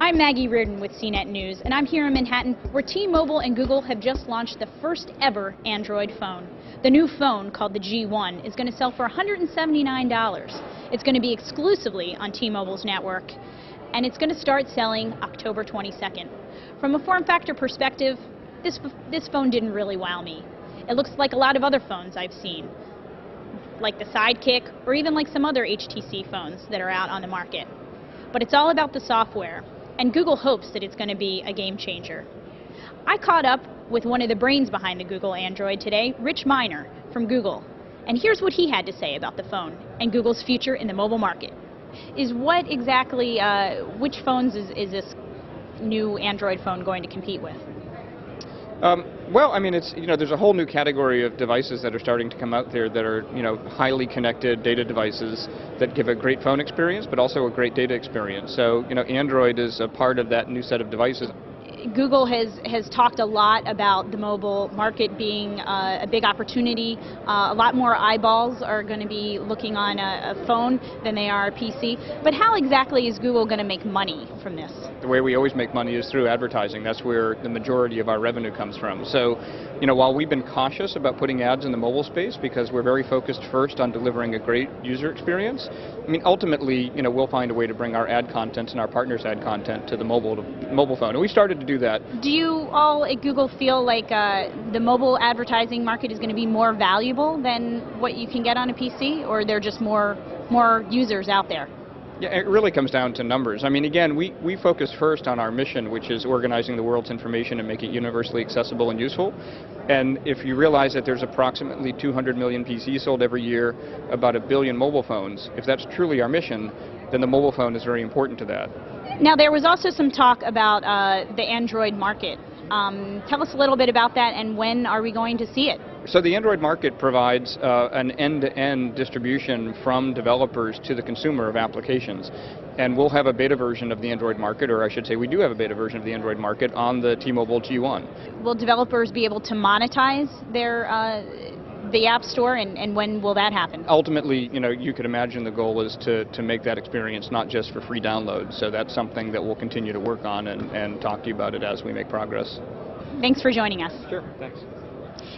I'm Maggie Reardon with CNET News, and I'm here in Manhattan where T-Mobile and Google have just launched the first ever Android phone. The new phone, called the G1, is going to sell for $179. It's going to be exclusively on T-Mobile's network, and it's going to start selling October 22nd. From a form factor perspective, this phone didn't really wow me. It looks like a lot of other phones I've seen, like the Sidekick or even like some other HTC phones that are out on the market. But it's all about the software, and Google hopes that it's going to be a game changer. I caught up with one of the brains behind the Google Android today, Rich Miner from Google, and here's what he had to say about the phone and Google's future in the mobile market. What exactly, which phones is this new Android phone going to compete with? Well, I mean, there's a whole new category of devices that are starting to come out there that are, highly connected data devices that give a great phone experience, but also a great data experience. So, Android is a part of that new set of devices. Google has talked a lot about the mobile market being a big opportunity. A lot more eyeballs are going to be looking on a phone than they are a PC. But how exactly is Google going to make money from this? The way we always make money is through advertising. That's where the majority of our revenue comes from. So, while we've been cautious about putting ads in the mobile space because we're very focused first on delivering a great user experience, ultimately, we'll find a way to bring our ad content and our partners' ad content to the mobile phone. And we started to do that. Do you all at Google feel like the mobile advertising market is going to be more valuable than what you can get on a PC, or are there just more users out there? Yeah, it really comes down to numbers. Again, we focus first on our mission, which is organizing the world's information and making it universally accessible and useful. And if you realize that there's approximately 200 million PCs sold every year, about 1 billion mobile phones, if that's truly our mission, then the mobile phone is very important to that. Now, there was also some talk about the Android market. Tell us a little bit about that, and when are we going to see it? So the Android market provides an end-to-end distribution from developers to the consumer of applications. And we'll have a beta version of the Android market, or I should say we do have a beta version of the Android market on the T-Mobile G1. Will developers be able to monetize the App Store, and when will that happen? Ultimately, you could imagine the goal is to make that experience not just for free download. So that's something that we'll continue to work on and talk to you about it as we make progress. Thanks for joining us. Sure, thanks.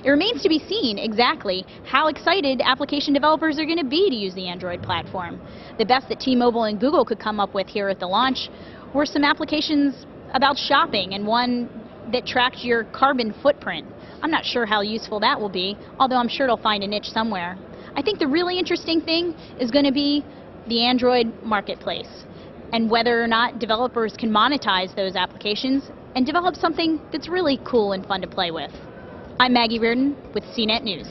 It remains to be seen exactly how excited application developers are going to be to use the Android platform. The best that T-Mobile and Google could come up with here at the launch were some applications about shopping, and one that tracked your carbon footprint. I'm not sure how useful that will be, although I'm sure it'll find a niche somewhere. I think the really interesting thing is going to be the Android marketplace, and whether or not developers can monetize those applications and develop something that's really cool and fun to play with. I'm Maggie Reardon with CNET News.